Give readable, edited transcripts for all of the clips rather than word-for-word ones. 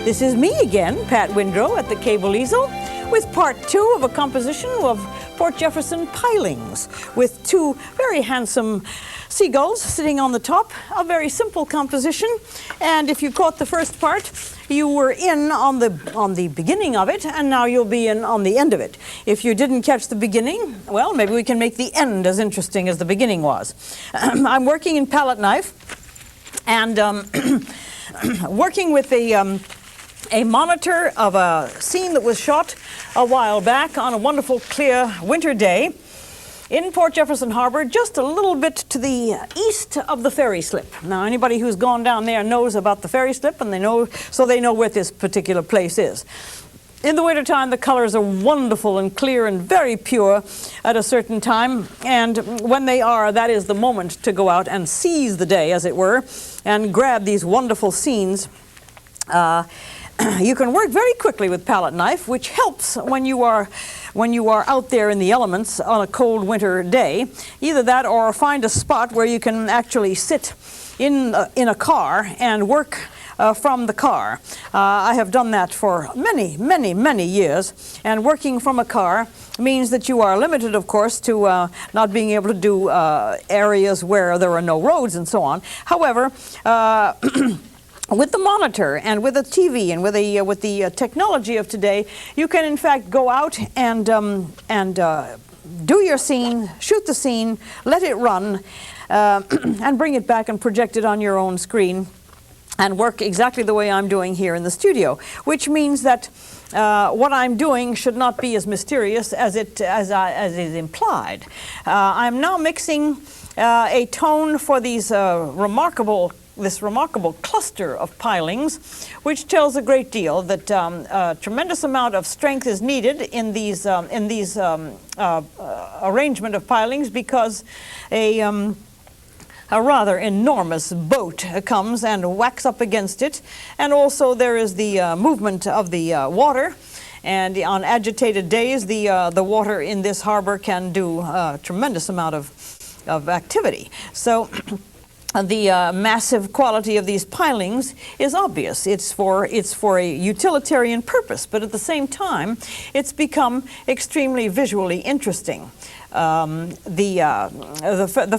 This is me again, Pat Windrow at the Cable Easel, with part 2 of a composition of Port Jefferson Pilings, with 2 very handsome seagulls sitting on the top. A very simple composition, and if you caught the first part, you were in on the beginning of it, and now you'll be in on the end of it. If you didn't catch the beginning, well, maybe we can make the end as interesting as the beginning was. I'm working in palette knife, and working with a monitor of a scene that was shot a while back on a wonderful clear winter day in Port Jefferson Harbor, just a little bit to the east of the ferry slip. Now, anybody who's gone down there knows about the ferry slip, and they know where this particular place is. In the wintertime, the colors are wonderful and clear and very pure at a certain time, and when they are, that is the moment to go out and seize the day, as it were, and grab these wonderful scenes. You can work very quickly with palette knife, which helps when you are out there in the elements on a cold winter day. Either that, or find a spot where you can actually sit in a car and work from the car. I have done that for many years, and working from a car means that you are limited, of course, to not being able to do areas where there are no roads and so on. However, with the monitor and with a TV and with the technology of today, you can in fact go out and do your scene, shoot the scene, let it run, and bring it back and project it on your own screen, and work exactly the way I'm doing here in the studio. Which means that what I'm doing should not be as mysterious as is implied. I'm now mixing a tone for these this remarkable cluster of pilings, which tells a great deal that a tremendous amount of strength is needed in these arrangement of pilings, because a rather enormous boat comes and whacks up against it, and also there is the movement of the water. And on agitated days, the water in this harbor can do a tremendous amount of activity. So the massive quality of these pilings is obvious. It's for a utilitarian purpose, but at the same time, it's become extremely visually interesting. The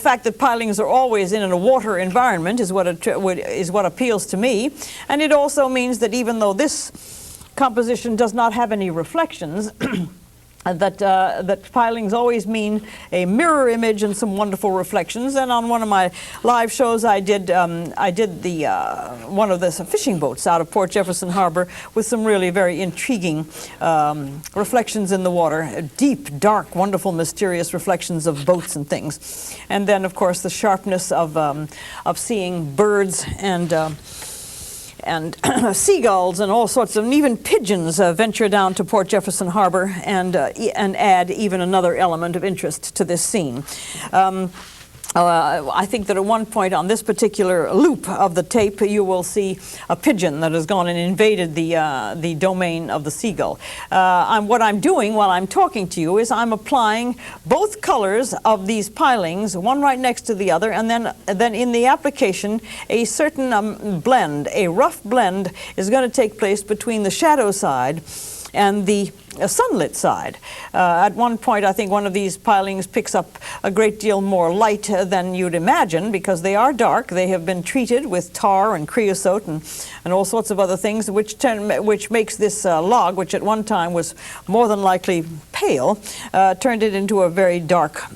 fact that pilings are always in a water environment is what appeals to me, and it also means that even though this composition does not have any reflections, that pilings always mean a mirror image and some wonderful reflections. And on one of my live shows, I did one of the fishing boats out of Port Jefferson Harbor with some really very intriguing reflections in the water, deep, dark, wonderful, mysterious reflections of boats and things. And then, of course, the sharpness of seeing birds and seagulls and all sorts of, and even pigeons venture down to Port Jefferson Harbor and add even another element of interest to this scene. I think that at one point on this particular loop of the tape, you will see a pigeon that has gone and invaded the domain of the seagull. What I'm doing while I'm talking to you is I'm applying both colors of these pilings, one right next to the other, and then in the application, a certain blend, a rough blend, is going to take place between the shadow side and the sunlit side. At one point, I think one of these pilings picks up a great deal more light than you'd imagine, because they are dark. They have been treated with tar and creosote and all sorts of other things, which makes this log, which at one time was more than likely pale, turned it into a very dark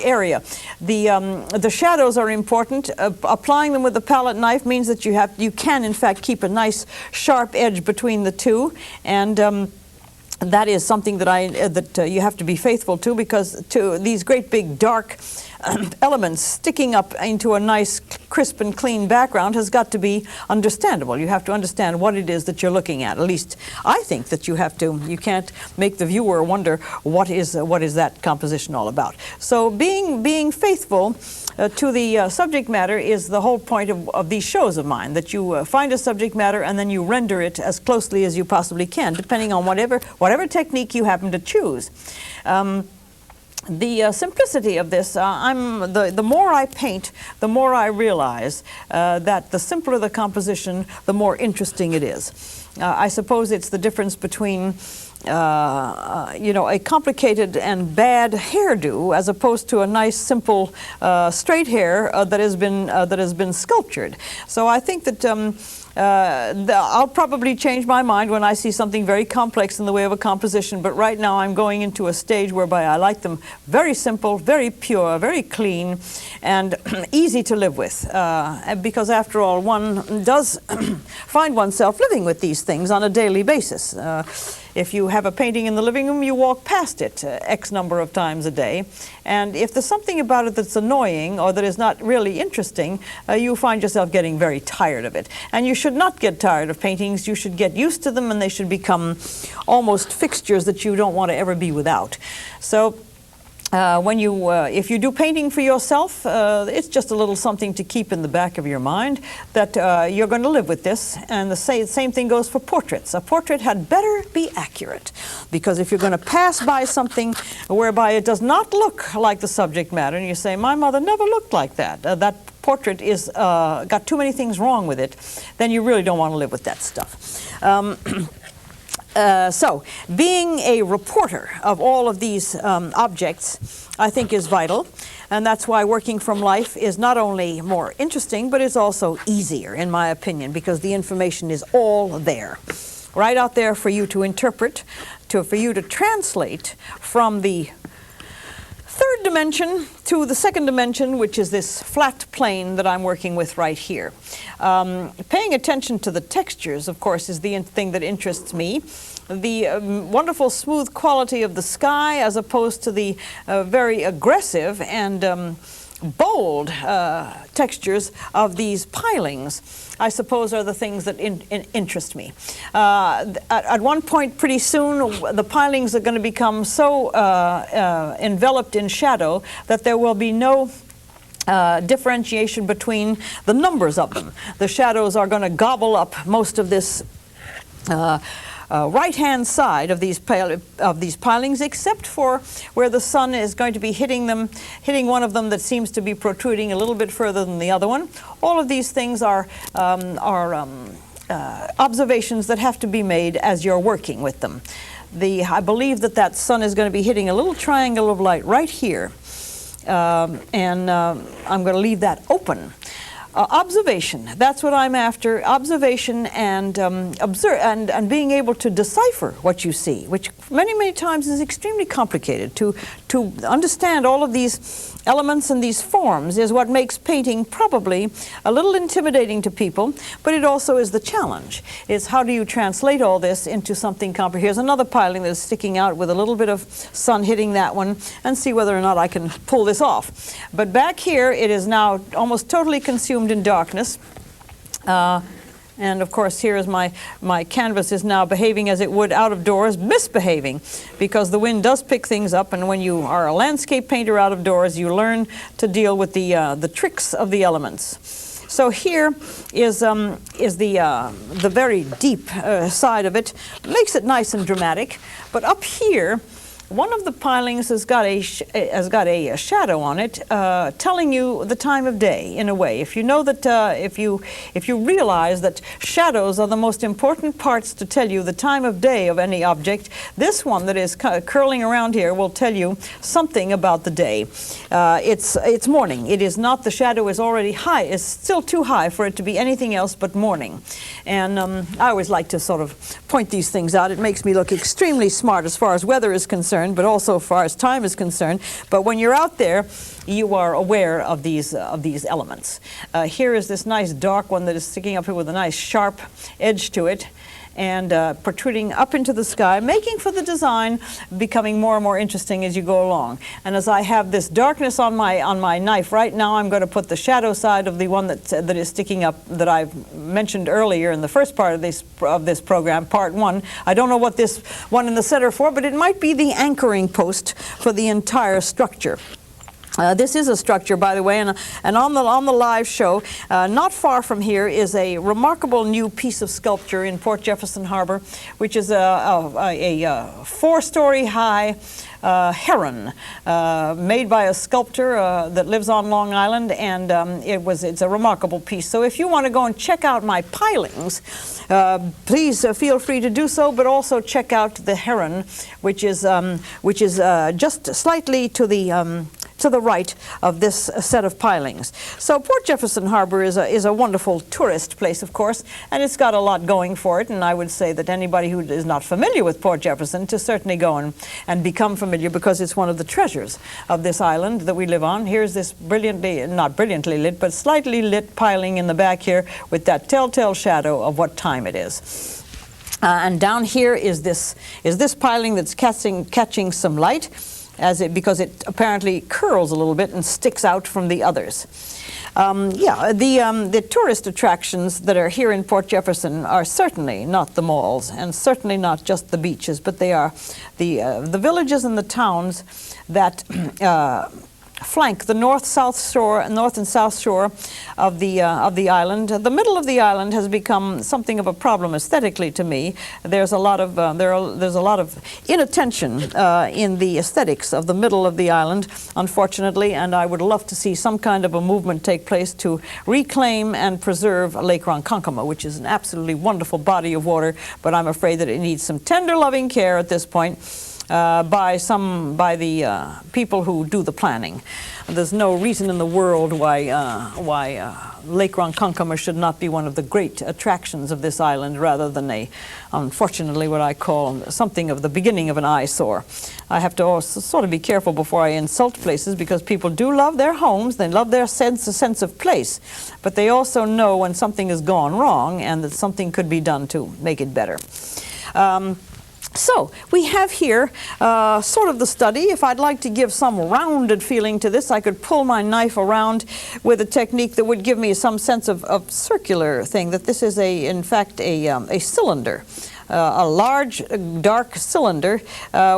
area. The shadows are important. Applying them with the palette knife means that you can in fact keep a nice sharp edge between the two, and that is something that you have to be faithful to, because these great big dark elements sticking up into a nice crisp and clean background has got to be understandable. You have to understand what it is that you're looking at. At least I think that you have to. You can't make the viewer wonder what is that composition all about. So being faithful to the subject matter is the whole point of these shows of mine, that you find a subject matter and then you render it as closely as you possibly can, depending on whatever technique you happen to choose. The simplicity of this, the more I paint, the more I realize that the simpler the composition, the more interesting it is. I suppose it's the difference between a complicated and bad hairdo as opposed to a nice, simple, straight hair that has been sculptured. So I think that I'll probably change my mind when I see something very complex in the way of a composition, but right now I'm going into a stage whereby I like them very simple, very pure, very clean, and easy to live with, because after all, one does find oneself living with these things on a daily basis. If you have a painting in the living room, you walk past it X number of times a day, and if there's something about it that's annoying or that is not really interesting, you find yourself getting very tired of it. And you should not get tired of paintings. You should get used to them, and they should become almost fixtures that you don't want to ever be without. So if you do painting for yourself, it's just a little something to keep in the back of your mind that you're going to live with this. And the same thing goes for portraits. A portrait had better be accurate, because if you're going to pass by something whereby it does not look like the subject matter, and you say, my mother never looked like that, that portrait is got too many things wrong with it, then you really don't want to live with that stuff. So, being a reporter of all of these objects, I think, is vital, and that's why working from life is not only more interesting, but it's also easier, in my opinion, because the information is all there, right out there for you to interpret, for you to translate from the third dimension to the second dimension, which is this flat plane that I'm working with right here. Paying attention to the textures, of course, is the thing that interests me. The wonderful smooth quality of the sky, as opposed to the very aggressive and bold textures of these pilings, I suppose, are the things that interest me. At one point, pretty soon, the pilings are going to become so enveloped in shadow that there will be no differentiation between the numbers of them. The shadows are going to gobble up most of this right-hand side of these pilings, except for where the sun is going to be hitting one of them that seems to be protruding a little bit further than the other one. All of these things are observations that have to be made as you're working with them. I believe that sun is going to be hitting a little triangle of light right here, and I'm going to leave that open. Observation, that's what I'm after. Observation and observe and being able to decipher what you see, which many times is extremely complicated. To understand all of these elements and these forms is what makes painting probably a little intimidating to people, but it also is the challenge. Is how do you translate all this into something comprehensive? Here's another piling that's sticking out with a little bit of sun hitting that one, and see whether or not I can pull this off. But back here, it is now almost totally consumed in darkness, and of course here is my canvas is now behaving as it would out of doors, misbehaving, because the wind does pick things up, and when you are a landscape painter out of doors, you learn to deal with the tricks of the elements. So here is the very deep side of it. Makes it nice and dramatic, but up here one of the pilings has got a shadow on it, telling you the time of day in a way. If you know that, if you realize that shadows are the most important parts to tell you the time of day of any object, this one that is curling around here will tell you something about the day. It's morning. It is not, the shadow is already high. It's still too high for it to be anything else but morning. And I always like to sort of point these things out. It makes me look extremely smart as far as weather is concerned, but also as far as time is concerned. But when you're out there, you are aware of these elements. Here is this nice dark one that is sticking up here with a nice sharp edge to it, and protruding up into the sky, making for the design becoming more and more interesting as you go along. And as I have this darkness on my knife right now, I'm going to put the shadow side of the one that is sticking up that I've mentioned earlier in the first part of this program, part 1. I don't know what this one in the center for, but it might be the anchoring post for the entire structure. This is a structure, by the way, and on the live show, not far from here, is a remarkable new piece of sculpture in Port Jefferson Harbor, which is a 4-story high heron made by a sculptor that lives on Long Island, and it's a remarkable piece. So if you want to go and check out my pilings, please feel free to do so, but also check out the heron, which is just slightly to the right of this set of pilings. So Port Jefferson Harbor is a wonderful tourist place, of course, and it's got a lot going for it, and I would say that anybody who is not familiar with Port Jefferson to certainly go and become familiar, because it's one of the treasures of this island that we live on. Here's this not brilliantly lit, but slightly lit piling in the back here with that telltale shadow of what time it is. And down here is this piling that's catching some light, because it apparently curls a little bit and sticks out from the others. The tourist attractions that are here in Port Jefferson are certainly not the malls, and certainly not just the beaches, but they are the villages and the towns that flank the north and south shore of the island. The middle of the island has become something of a problem aesthetically to me. There's a lot of there's a lot of inattention in the aesthetics of the middle of the island, unfortunately, and I would love to see some kind of a movement take place to reclaim and preserve Lake Ronkonkoma, which is an absolutely wonderful body of water, but I'm afraid that it needs some tender loving care at this point. By the people who do the planning. There's no reason in the world why Lake Ronkonkoma should not be one of the great attractions of this island, rather than unfortunately, what I call something of the beginning of an eyesore. I have to also sort of be careful before I insult places, because people do love their homes, they love their sense of place, but they also know when something has gone wrong and that something could be done to make it better. So we have here sort of the study. If I'd like to give some rounded feeling to this, I could pull my knife around with a technique that would give me some sense of circular thing, that this is in fact a cylinder. A large, dark cylinder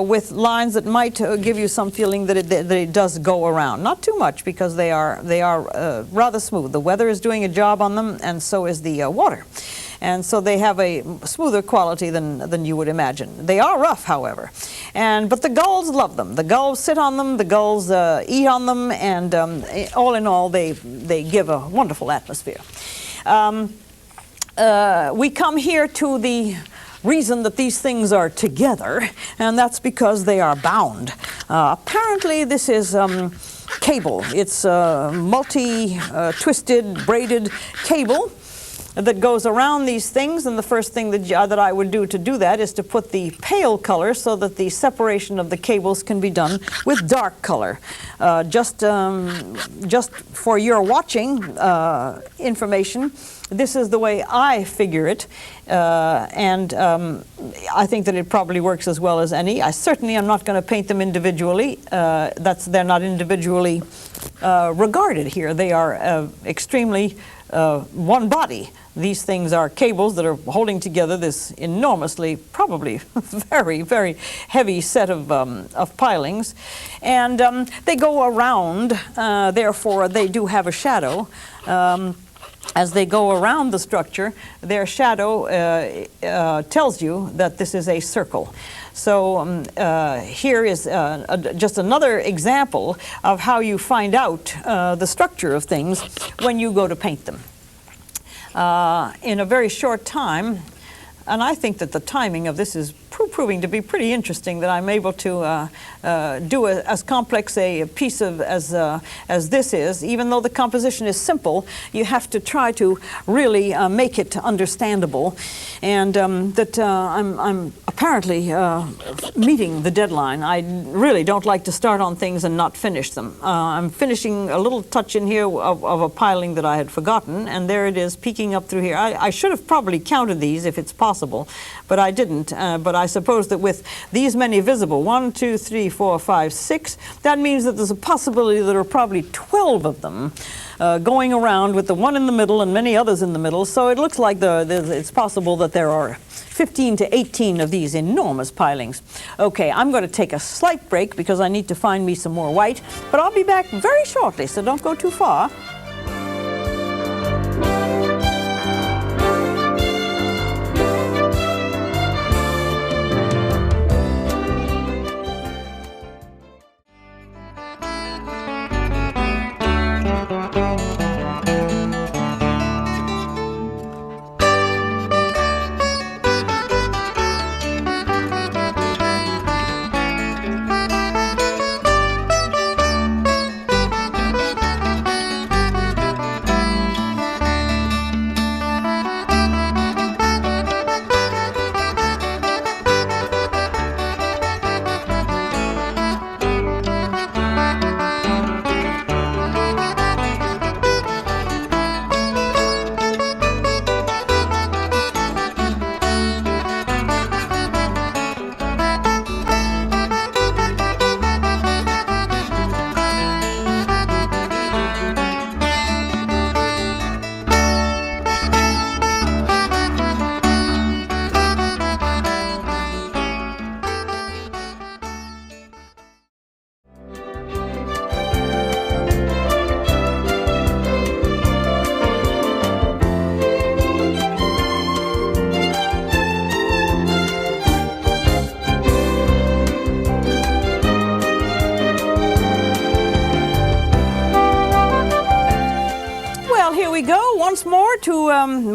with lines that might give you some feeling that it does go around. Not too much, because they are rather smooth. The weather is doing a job on them, and so is the water. And so they have a smoother quality than you would imagine. They are rough, however. But the gulls love them. The gulls sit on them, the gulls eat on them, and all in all, they give a wonderful atmosphere. We come here to the reason that these things are together, and that's because they are bound. Apparently, this is cable. It's multi-twisted, braided cable that goes around these things, and the first thing that I would do to do that is to put the pale color so that the separation of the cables can be done with dark color. Just for your watching information, this is the way I figure it, and I think that it probably works as well as any. I certainly am not going to paint them individually. They're not individually regarded here. They are extremely one body. These things are cables that are holding together this enormously, probably very, very heavy set of pilings. And they go around, therefore they do have a shadow. as they go around the structure, their shadow tells you that this is a circle. So here is just another example of how you find out the structure of things when you go to paint them. In a very short time, and I think that the timing of this is proving to be pretty interesting, that I'm able to do as complex a piece of as this is. Even though the composition is simple, you have to try to really make it understandable, and I'm apparently meeting the deadline. I really don't like to start on things and not finish them. I'm finishing a little touch in here of a piling that I had forgotten, and there it is peeking up through here. I should have probably counted these if it's possible, but I didn't. But I suppose that with these many visible, 1, 2, 3, 4, 5, 6, that means that there's a possibility that there are probably 12 of them going around, with the one in the middle and many others in the middle. So it looks like it's possible that there are 15 to 18 of these enormous pilings. Okay, I'm going to take a slight break because I need to find me some more white, but I'll be back very shortly, so don't go too far.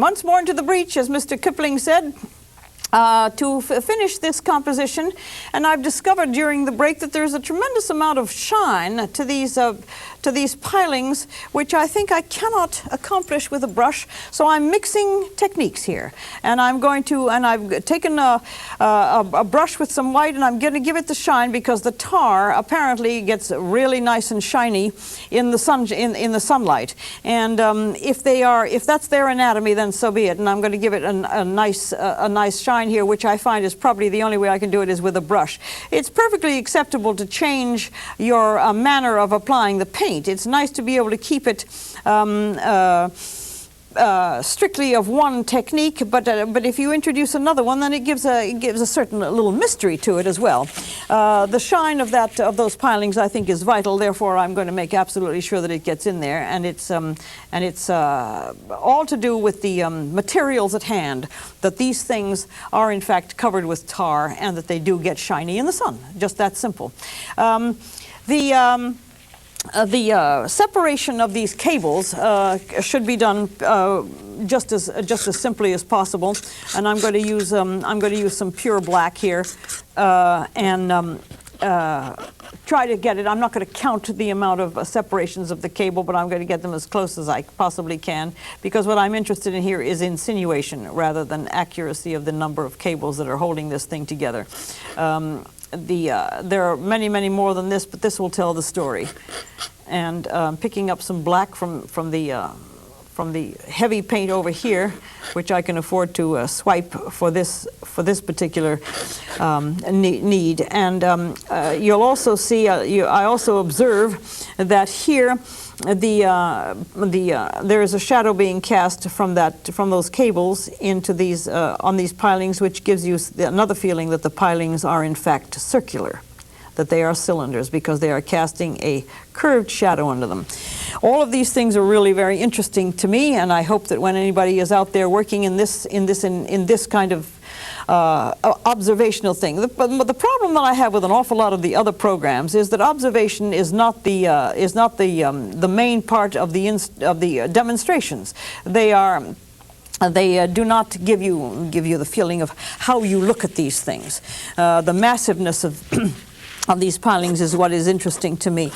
Once more into the breach, as Mr. Kipling said, to finish this composition. And I've discovered during the break that there's a tremendous amount of shine to these pilings, which I think I cannot accomplish with a brush. So I'm mixing techniques here, and I've taken a brush with some white, and I'm going to give it the shine because the tar apparently gets really nice and shiny in the sunlight. And if that's their anatomy, then so be it. And I'm going to give it a nice shine here, which I find is probably the only way I can do it is with a brush. It's perfectly acceptable to change your manner of applying the paint. It's nice to be able to keep it strictly of one technique, but if you introduce another one, then it gives a certain little mystery to it as well. The shine of those pilings, I think, is vital. Therefore, I'm going to make absolutely sure that it gets in there, and it's all to do with the materials at hand. That these things are in fact covered with tar, and that they do get shiny in the sun. Just that simple. The separation of these cables should be done just as simply as possible, and I'm going to use some pure black here and try to get it. I'm not going to count the amount of separations of the cable, but I'm going to get them as close as I possibly can, because what I'm interested in here is insinuation rather than accuracy of the number of cables that are holding this thing together. There are many, many more than this, but this will tell the story. And picking up some black from the heavy paint over here, which I can afford to swipe for this particular need. And you'll also see. I also observe that here there is a shadow being cast from those cables into these on these pilings, which gives you another feeling that the pilings are in fact circular. that they are cylinders because they are casting a curved shadow under them. All of these things are really very interesting to me, and I hope that when anybody is out there working in this kind of observational thing. The problem that I have with an awful lot of the other programs is that observation is not the main part of the demonstrations. They do not give you the feeling of how you look at these things. The massiveness of of these pilings is what is interesting to me.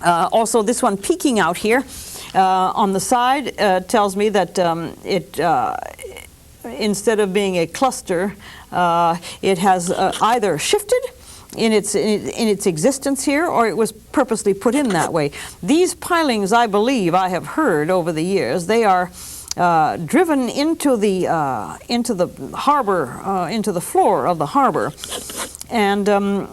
Also, this one peeking out here on the side tells me that instead of being a cluster, it has either shifted in its existence here, or it was purposely put in that way. These pilings, I believe, I have heard over the years, they are driven into the harbor, into the floor of the harbor, and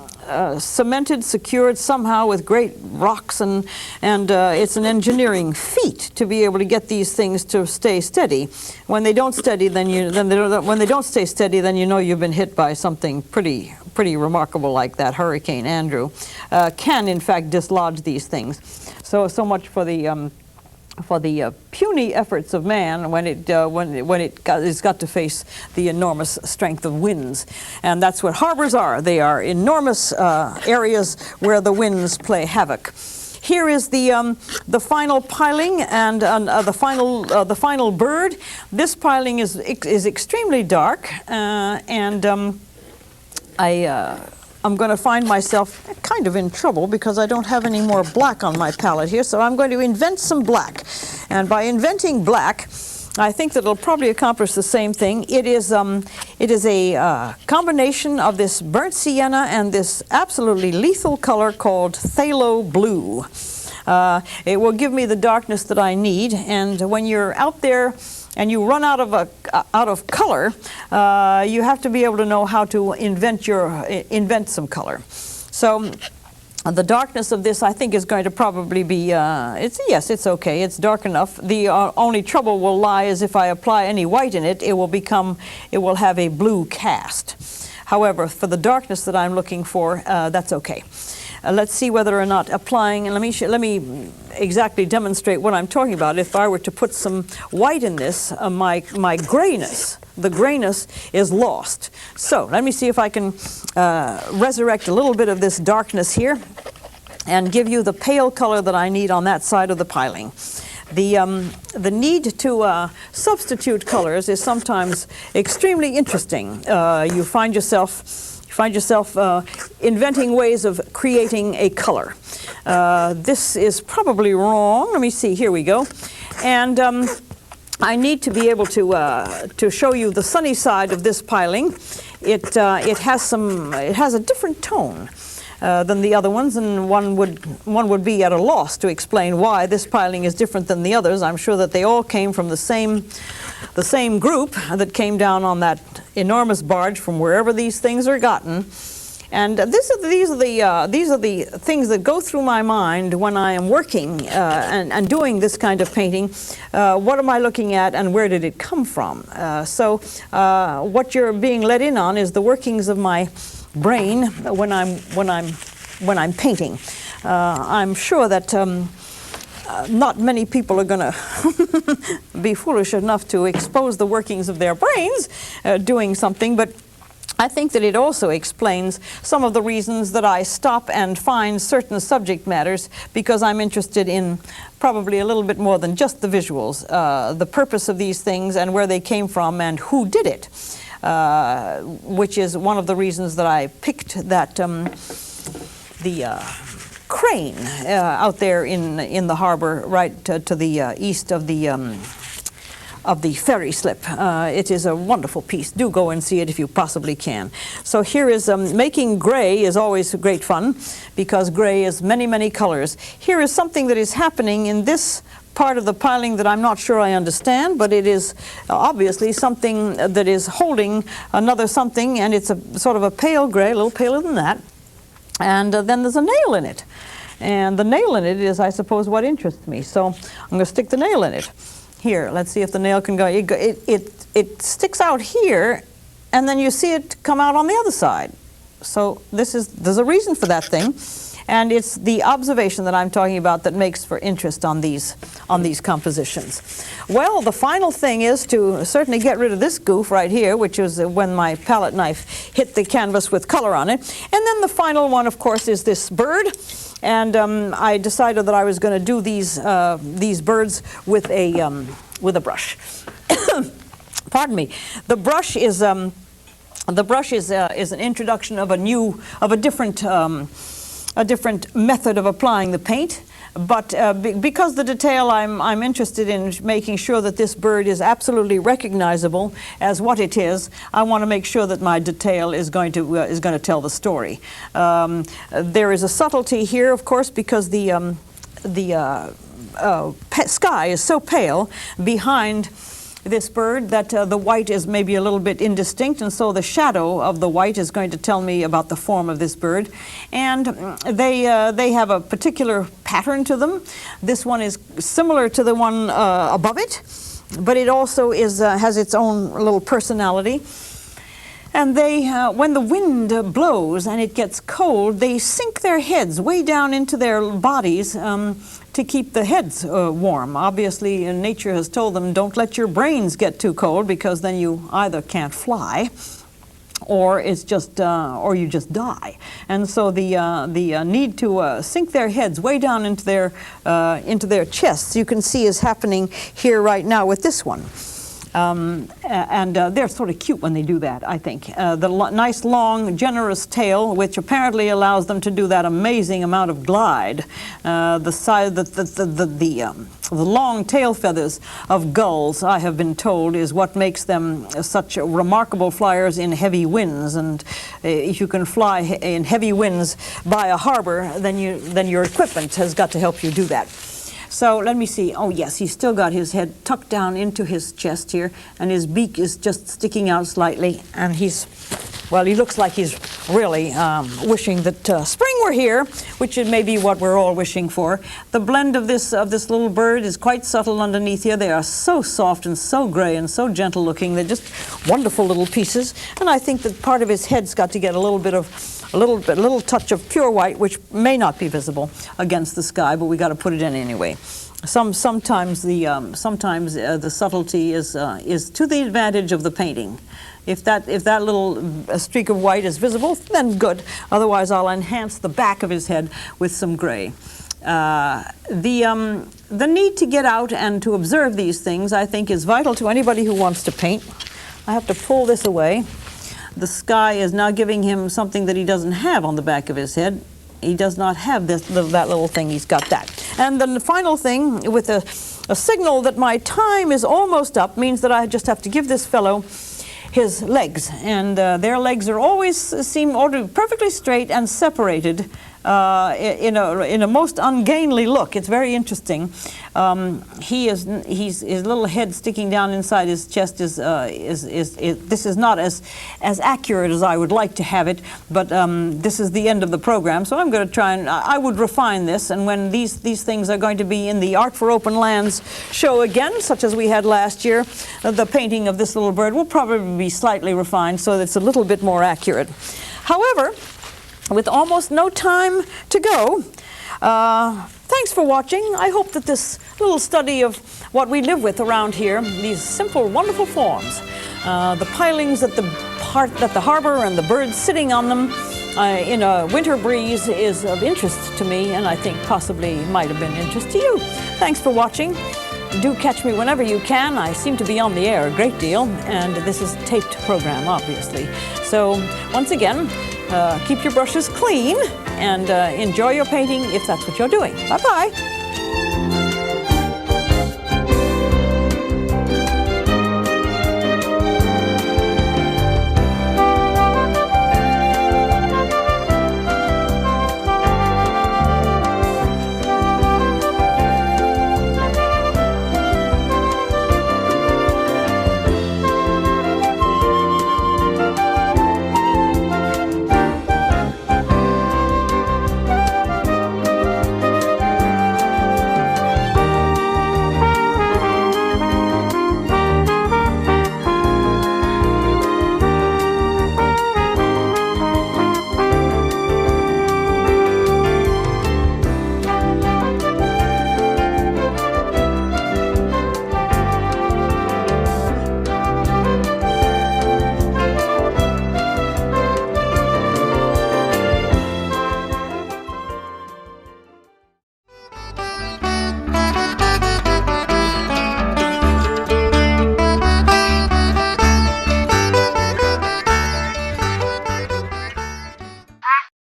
cemented, secured somehow with great rocks, and it's an engineering feat to be able to get these things to stay steady. When they don't steady, when they don't stay steady, then you know you've been hit by something pretty remarkable, like that Hurricane Andrew can in fact dislodge these things. So much for the puny efforts of man when it has got to face the enormous strength of winds. And that's what harbors are. They are enormous areas where the winds play havoc. Here is the final piling and the final bird. This piling is extremely dark, and I'm going to find myself kind of in trouble because I don't have any more black on my palette here, so I'm going to invent some black. And by inventing black, I think that it'll probably accomplish the same thing. It is a combination of this burnt sienna and this absolutely lethal color called phthalo blue. It will give me the darkness that I need, and when you're out there and you run out of color, you have to be able to know how to invent some color. So the darkness of this, I think, is going to probably be it's okay. It's dark enough. The only trouble will lie is if I apply any white in it, it will have a blue cast. However, for the darkness that I'm looking for, that's okay. Let's see whether or not applying, and let me exactly demonstrate what I'm talking about. If I were to put some white in this, my grayness, the grayness is lost. So let me see if I can resurrect a little bit of this darkness here and give you the pale color that I need on that side of the piling. The need to substitute colors is sometimes extremely interesting. You find yourself inventing ways of creating a color. This is probably wrong. Let me see. Here we go. And I need to be able to show you the sunny side of this piling. It has a different tone than the other ones, and one would be at a loss to explain why this piling is different than the others. I'm sure that they all came from the same group that came down on that enormous barge from wherever these things are gotten. And these are the things that go through my mind when I am working and doing this kind of painting. What am I looking at, and where did it come from? So what you're being let in on is the workings of my brain when I'm painting. I'm sure that not many people are going to be foolish enough to expose the workings of their brains doing something, but I think that it also explains some of the reasons that I stop and find certain subject matters, because I'm interested in probably a little bit more than just the visuals, the purpose of these things and where they came from and who did it, which is one of the reasons that I picked that the crane out there in the harbor right to the east of the ferry slip. It is a wonderful piece. Do go and see it if you possibly can. So here is making gray is always great fun, because gray is many, many colors. Here is something that is happening in this part of the piling that I'm not sure I understand, but it is obviously something that is holding another something, and it's a sort of a pale gray, a little paler than that. And then there's a nail in it. And the nail in it is, I suppose, what interests me. So I'm going to stick the nail in it. Here, let's see if the nail can go. It sticks out here, and then you see it come out on the other side. So there's a reason for that thing, and it's the observation that I'm talking about that makes for interest on these compositions. Well, the final thing is to certainly get rid of this goof right here, which is when my palette knife hit the canvas with color on it. And then the final one, of course, is this bird. And I decided that I was going to do these birds with a brush. Pardon me. The brush is an introduction of a different method of applying the paint. But because the detail I'm interested in making sure that this bird is absolutely recognizable as what it is, I want to make sure that my detail is going to tell the story. There is a subtlety here, of course, because the sky is so pale behind this bird that the white is maybe a little bit indistinct, and so the shadow of the white is going to tell me about the form of this bird. And they have a particular pattern to them. This one is similar to the one above it, but it also has its own little personality. And they, when the wind blows and it gets cold, they sink their heads way down into their bodies to keep the heads warm. Obviously, nature has told them, don't let your brains get too cold, because then you either can't fly, or it's just, or you just die. And so the need to sink their heads way down into their chests, you can see, is happening here right now with this one. And they're sort of cute when they do that, I think. The nice, long, generous tail, which apparently allows them to do that amazing amount of glide. The long tail feathers of gulls, I have been told, is what makes them such remarkable flyers in heavy winds. And if you can fly in heavy winds by a harbor, then your equipment has got to help you do that. So let me see. Oh yes, he's still got his head tucked down into his chest here, and his beak is just sticking out slightly, and he looks like he's really wishing that spring were here, which may be what we're all wishing for. The blend of this little bird is quite subtle underneath here. They are so soft and so gray and so gentle looking. They're just wonderful little pieces, and I think that part of his head's got to get a little touch of pure white, which may not be visible against the sky, but we got to put it in anyway. Sometimes the subtlety is to the advantage of the painting. If that little streak of white is visible, then good. Otherwise, I'll enhance the back of his head with some gray. The need to get out and to observe these things, I think, is vital to anybody who wants to paint. I have to pull this away. The sky is now giving him something that he doesn't have on the back of his head. He does not have that little thing. He's got that. And then the final thing, with a signal that my time is almost up, means that I just have to give this fellow his legs. And their legs are always seem perfectly straight and separated in a most ungainly look. It's very interesting. His little head sticking down inside his chest is this is not as accurate as I would like to have it, but this is the end of the program, so I'm going to try and I would refine this. And when these things are going to be in the Art for Open Lands show again, such as we had last year, the painting of this little bird will probably be slightly refined so that it's a little bit more accurate. However, with almost no time to go, thanks for watching. I hope that this little study of what we live with around here, these simple, wonderful forms, the pilings at the harbor and the birds sitting on them in a winter breeze, is of interest to me, and I think possibly might have been interest to you. Thanks for watching. Do catch me whenever you can. I seem to be on the air a great deal, and this is a taped program, obviously. So once again, keep your brushes clean and enjoy your painting if that's what you're doing. Bye-bye.